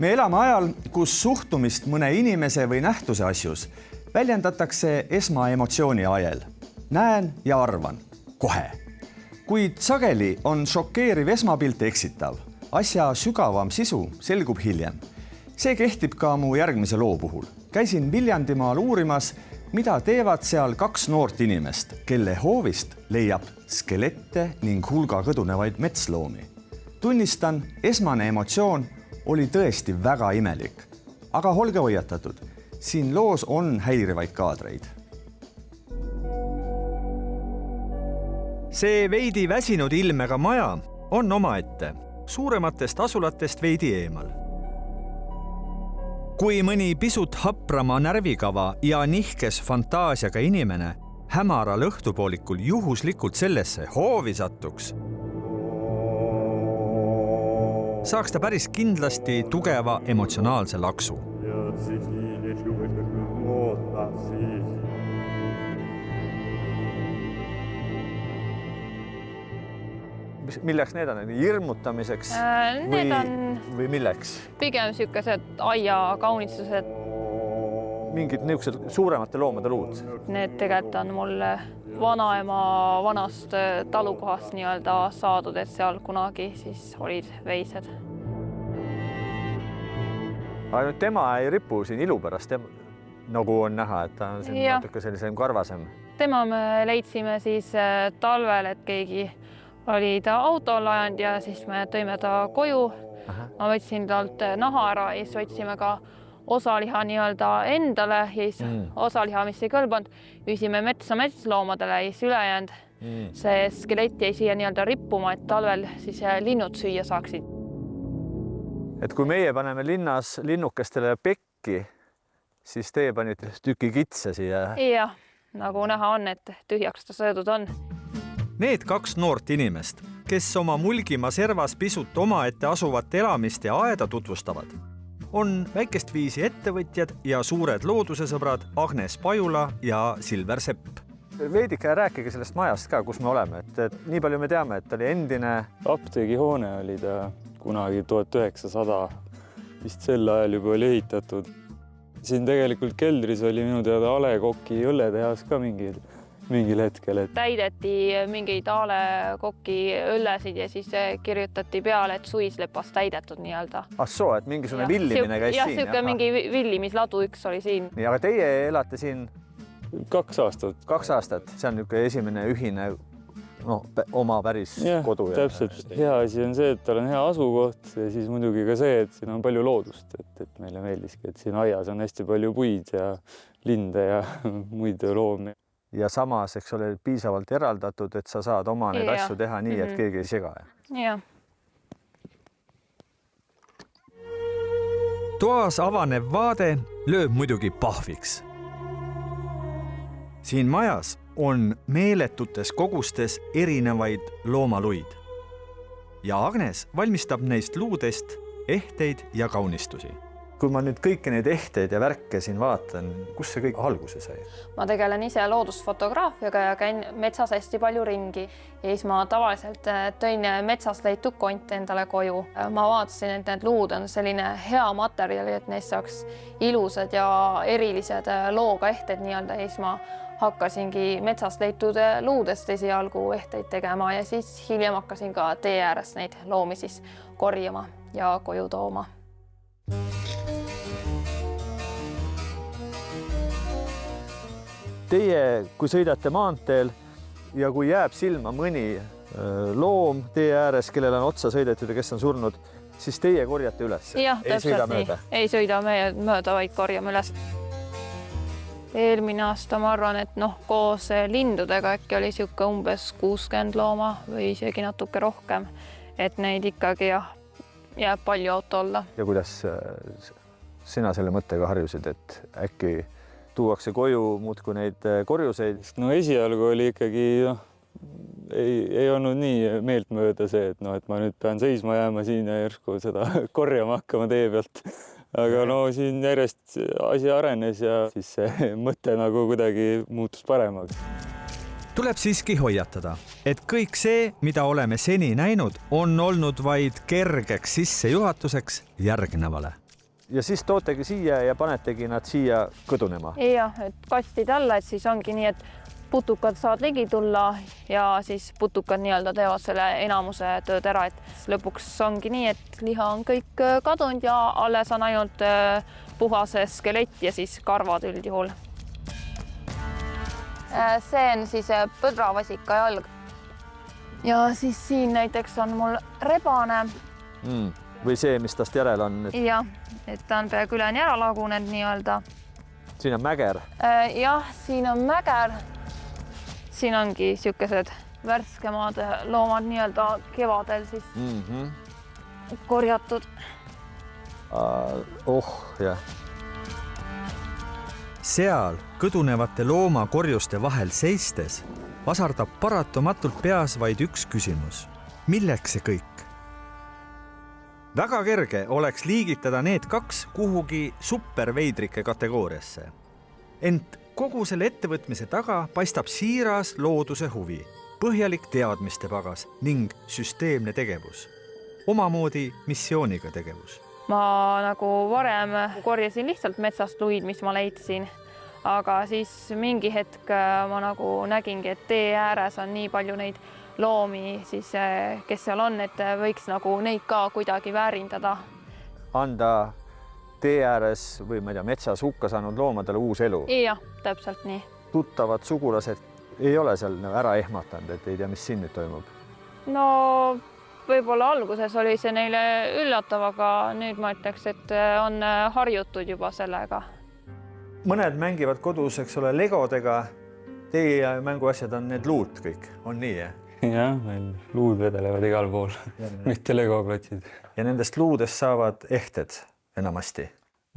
Me elame ajal, kus suhtumist mõne inimese või nähtuse asjus väljendatakse esmaemotsiooni ajel. Näen ja arvan. Kohe. Kuid sageli on šokeeriv esmapilt eksitav. Asja sügavam sisu selgub hiljem. See kehtib ka mu järgmise loo puhul. Käisin Viljandimaal uurimas, mida teevad seal 2 noort inimest, kelle hoovist leiab skelette ning hulga kõdunevaid metsloomi. Tunnistan, esmane emotsioon oli tõesti väga imelik. Aga olge hoiatatud, siin loos on häirivaid kaadreid. See veidi väsinud ilmega maja on omaette, suurematest asulatest veidi eemal. Kui mõni pisut haprama närvikava ja nihkes fantaasiaga inimene hämaral õhtupoolikul juhuslikult sellesse hoovi sattuks, saaks ta päris kindlasti tugeva emotsionaalse laksu. Milleks need on? Hirmutamiseks või milleks? Pigem sellised aia kaunistused. Mingid niisugused suuremate loomade luud? Need tegelikult on mulle vanaema vanast talukohast nii-öelda saadud, et seal kunagi siis olid veised. Aga nüüd tema ei ripu siin ilu pärast, nagu on näha, et ta on siin natuke sellisem karvasem. Tema me leidsime siis talvel, et keegi oli ta autol ajanud ja siis me tõime ta koju. Ma võtsin talt naha ära ja siis võtsime ka osaliha nii-öelda endale ja siis osaliha, mis ei kõlbanud, viisime metsa metsloomadele ja siis ülejäänud. See skelett jäi siia nii-öelda rippuma, et talvel siis linnud süüa saaksid. Et kui meie paneme linnas linnukestele pekki, siis teie panite tüki kitse siia. Jah, nagu näha on, et tühjaks ta söödud on. Need 2 noort inimest, kes oma mulgima servas pisut omaette asuvat elamist ja aeda tutvustavad, on väikest viisi ettevõtjad ja suured loodusesõbrad Agnes Pajula ja Silver Sepp. Veidike rääkige sellest majast ka, kus me oleme. Et nii palju me teame, et oli endine apteegihoone oli ta kunagi 1900, vist sel ajal juba oli ehitatud. Siin tegelikult keldris oli minu teada A. Le Coq'i õlletehas ka mingil hetkel. Täideti mingeid A. Le Coq'i õllesid ja siis kirjutati peale, et suislepas täidetud nii-öelda. Assoo, et mingisugune villimine käis siin? Jah, mingi villimisladu üks oli siin. Nii, aga teie elate siin? 2 aastat. 2 aastat. See on niisugune esimene ühine oma päris kodu. Täpselt. Hea asi on see, et tal on hea asukoht ja siis muidugi ka see, et siin on palju loodust, et meile meeldiski, et siin aias on hästi palju puid ja linde ja muid loomi. Ja samas, eks ole, piisavalt eraldatud, et sa saad oma neid asju teha nii, et keegi ei sega. Jah. Toas avanev vaade lööb muidugi pahviks. Siin majas on meeletutes kogustes erinevaid loomaluid. Ja Agnes valmistab neist luudest ehteid ja kaunistusi. Kui ma nüüd kõiki neid ehteid ja värke siin vaatan, kus see kõik alguse sai? Ma tegelen ise loodusfotograafiaga ja käin metsas hästi palju ringi. Ja siis ma tavaliselt tõin metsas leitud konte endale koju. Ma vaatasin, et need luud on selline hea materjali, et neist saaks ilusad ja erilised looga ehted nii-öelda. Ja siis ma hakkasingi metsast leitud luudest esialgu ehteid tegema ja siis hiljem hakkasin ka tee ääres neid loomi siis korjama ja koju tooma. Teie, kui sõidate maanteel ja kui jääb silma mõni loom tee ääres, kellel on otsa sõidetud ja kes on surnud, siis teie korjate üles. Jah, täpselt nii. Ei sõida mööda, vaid korjame üles. Eelmine aasta ma arvan, et koos lindudega äkki oli siuke umbes 60 looma või isegi natuke rohkem, et neid ikkagi jääb palju auto olla. Ja kuidas sina selle mõttega harjusid, et äkki tuuakse koju muudku neid korjuseid? No esialgu oli ikkagi, ei olnud nii meeltmööda see, et ma nüüd pean seisma jääma siin ja järsku seda korjama hakkama tee pealt. Aga siin järjest asi arenes ja siis see mõte nagu kuidagi muutus paremaks. Tuleb siiski hoiatada, et kõik see, mida oleme seni näinud, on olnud vaid kergeks sissejuhatuseks järgnevale. ja siis tootegi siia ja panetegi nad siia kõdunema. Jah, et kastid alla, et siis ongi nii, et putukad saavad ligi tulla ja siis putukad nii-öelda teevad selle enamuse tööd ära, et lõpuks ongi nii, et liha on kõik kadunud ja alles on ainult puhas skelett ja siis karvad üldjuhul. See on siis põdravasika jalg. Ja siis siin näiteks on mul rebane. Või see, mis tast järel on? Jah, et ta on peaaegu üleni ära lagunenud nii-öelda. Siin on mäger? Jah, siin on mäger. Siin ongi siukesed värskemad loomad nii-öelda kevadel siis korjatud. Jah. Seal kõdunevate loomakorjuste vahel seistes vasardab paratamatult peas vaid üks küsimus. Milleks see kõik? Väga kerge oleks liigitada need kaks kuhugi superveidrike kategooriasse. Ent kogu selle ettevõtmise taga paistab siiras looduse huvi, põhjalik teadmiste pagas ning süsteemne tegevus. Omamoodi missiooniga tegevus. Ma nagu varem korjasin lihtsalt metsast luid, mis ma leidsin, aga siis mingi hetk ma nagu nägingi, et tee ääres on nii palju neid loomi, siis kes seal on, et võiks nagu neid ka kuidagi väärindada. Anda tee ääres või ma ei tea, metsas hukka saanud loomadele uus elu. Jah, täpselt nii. Tuttavad sugulased ei ole seal ära ehmatanud, et ei tea, mis siin nüüd toimub? No võib-olla alguses oli see neile üllatav, aga nüüd ma ütleks, et on harjutud juba sellega. Mõned mängivad kodus, eks ole, legodega. Teie mänguasjad on need luud kõik, on nii, jah? Jah, meil luud vedelevad igal pool, mitte legoklotsid. Ja nendest luudest saavad ehted enamasti?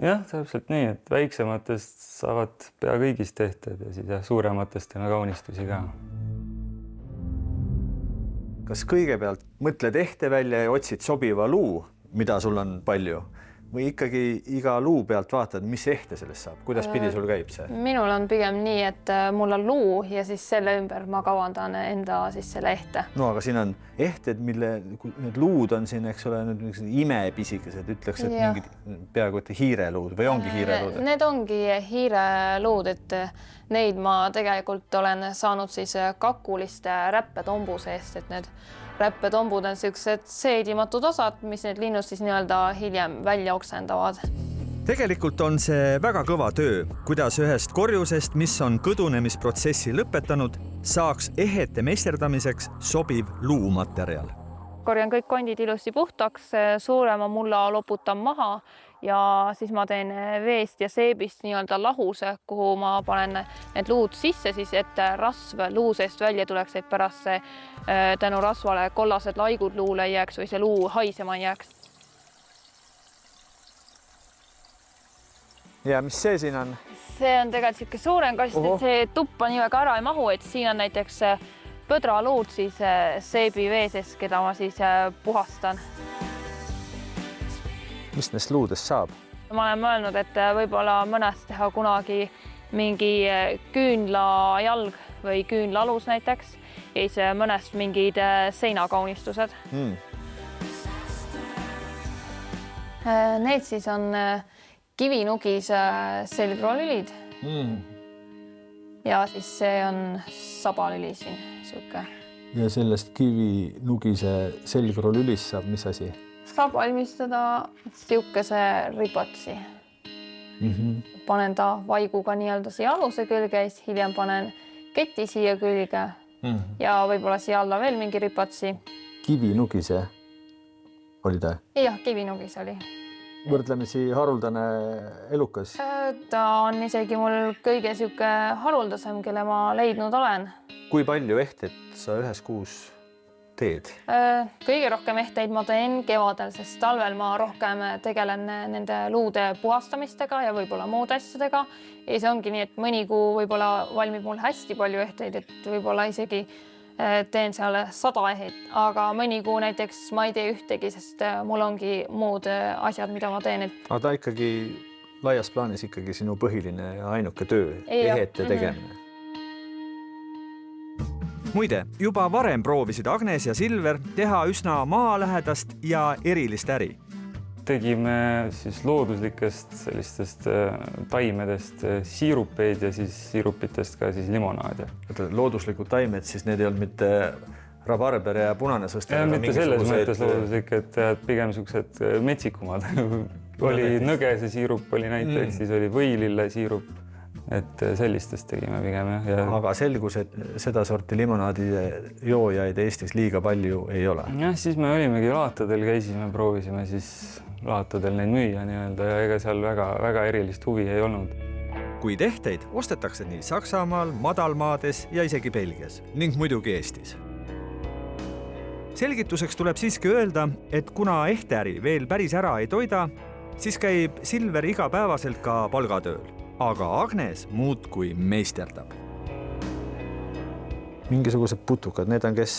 Jah, täpselt nii, et väiksematest saavad pea kõigist ehted ja siis suurematest teeme kaunistusi ka. Kas kõigepealt mõtled ehte välja ja otsid sobiva luu, mida sul on palju? Või ikkagi iga luu pealt vaatad, mis ehte sellest saab? Kuidas pidi sul käib see? Minul on pigem nii, et mul on luu ja siis selle ümber ma kavandan enda siis selle ehte. No aga siin on ehted, mille need luud on siin, eks ole, imepisikesed, ütleks, et mingid peaaegu et hiireluud või ongi hiireluud? Need ongi hiireluud, et neid ma tegelikult olen saanud siis kakuliste räppetombu seest, et need räppetombud on sellised seedimatud osad, mis need linnud siis nii-öelda hiljem välja oksendavad. Tegelikult on see väga kõva töö, kuidas ühest korjusest, mis on kõdunemisprotsessi lõpetanud, saaks ehete meisterdamiseks sobiv luumaterjal. Korjan kõik kondid ilusti puhtaks, suurema mulla loputan maha ja siis ma teen veest ja seebist nii-öelda lahuse, kuhu ma panen need luud sisse, siis et rasv luu seest välja tuleks, et pärast see tänu rasvale kollased laigud luule ei jääks või see luu haisema ei jääks. Ja mis see siin on? See on tegelikult siuke suurem kast, et see tuppa nii väga ära ei mahu, et siin on näiteks põdraluud siis seebi veeses, keda ma siis puhastan. Mis neist luudest saab? Ma olen mõelnud, et võib-olla mõnest teha kunagi mingi küünlajalg või küünlalus näiteks ja siis mõnest mingid seinakaunistused. Need siis on kivinugis selgrolülid ja siis see on sabalüli siin, siuke. Ja sellest kivinugise selgrolülist saab mis asi? Saab valmistada siukese ripotsi. Panen ta vaiguga nii-öelda siia aluse külge, siis hiljem panen keti siia külge ja võib-olla siia alla veel mingi ripotsi. Kivinugise oli ta? Jah, kivinugis oli. Võrdlemisi haruldane elukas? Ta on isegi mul kõige siuke haruldasem, kelle ma leidnud olen. Kui palju ehtet sa ühes kuus teed? Kõige rohkem ehteid ma teen kevadel, sest talvel ma rohkem tegelen nende luude puhastamistega ja võib-olla muude asjadega. Ja see ongi nii, et mõni kuu võib-olla valmib mul hästi palju ehteid, et võib-olla isegi teen seal 100 ehet, aga mõni kuu näiteks ma ei tee ühtegi, sest mul ongi muud asjad, mida ma teen. Aga ta ikkagi laias plaanis ikkagi sinu põhiline ja ainuke töö, ehete tegemine. Muide, juba varem proovisid Agnes ja Silver teha üsna maalähedast ja erilist äri. tegime siis looduslikest sellistest taimedest siirupeid ja siis siirupitest ka siis limonaadi. Looduslikud taimed, siis need ei olnud mitte rabarber ja punane sõstel. Mitte selles mõttes looduslik, et pigem niisugused metsikumad. Oli nõgese siirup oli näiteks, siis oli võilille siirup. Et sellistest tegime pigem. Ja... Aga selgus, et seda sorti limonaadi joojaid Eestis liiga palju ei ole. Jah, siis me olimegi laatadel, käisime, proovisime siis laatadel neid müüa nii-öelda ja ega seal väga erilist huvi ei olnud. Kuid ehteid ostetakse nii Saksamaal, Madalmaades ja isegi Belgias ning muidugi Eestis. Selgituseks tuleb siiski öelda, et kuna ehteäri veel päris ära ei toida, siis käib Silver igapäevaselt ka palgatööl. Aga Agnes muudkui meisterdab. Mingisugused putukad, need on kes?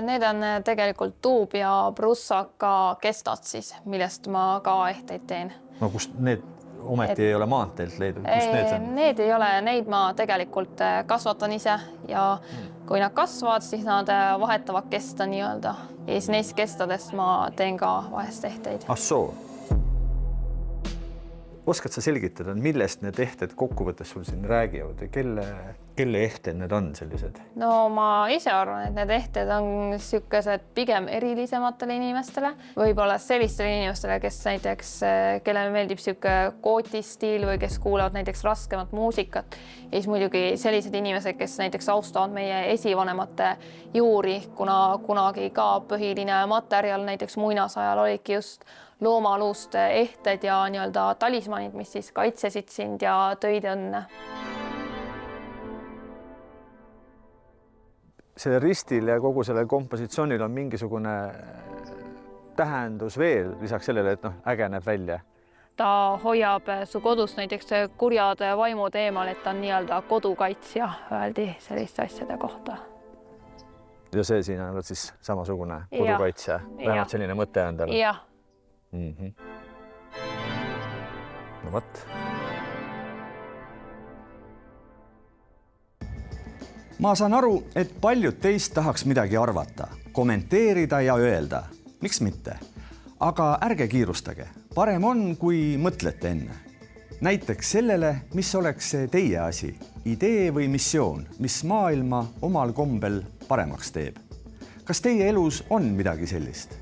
Need on tegelikult tuub ja brussaka kestad siis, millest ma ka ehteid teen. No kust need ometi ei ole maanteelt leidnud? Kust need on? Need ei ole, neid ma tegelikult kasvatan ise ja kui nad kasvavad, siis nad vahetavad kesta nii-öelda. Ja siis neist kestadest ma teen ka vahest ehteid. Soo. Oskad sa selgitada, millest need ehted kokkuvõttes sul siin räägivad ja kelle ehted need on sellised? No ma ise arvan, et need ehted on sellised pigem erilisematele inimestele. Võib-olla sellistele inimestele, kes näiteks, kellele meeldib selline kootistiil või kes kuulavad näiteks raskemat muusikat. Ja siis muidugi sellised inimesed, kes näiteks austavad meie esivanemate juuri, kuna kunagi ka põhiline materjal näiteks muinasajal olidki just loomaluust ehted ja nii-öelda talismanid, mis siis kaitsesid sind ja tõid õnne. Selle ristil ja kogu sellel kompositsioonil on mingisugune tähendus veel lisaks sellele, et äge näeb välja. Ta hoiab su kodus näiteks kurjad vaimud eemal, et ta on nii-öelda kodukaitsja, öeldi selliste asjade kohta. Ja see siin on siis samasugune kodukaitsja, vähemalt selline mõte on tal. Jah. No võt. Ma saan aru, et paljud teist tahaks midagi arvata, kommenteerida ja öelda. Miks mitte? Aga ärge kiirustage. Parem on, kui mõtlete enne. Näiteks sellele, mis oleks teie asi, idee või missioon, mis maailma omal kombel paremaks teeb. Kas teie elus on midagi sellist?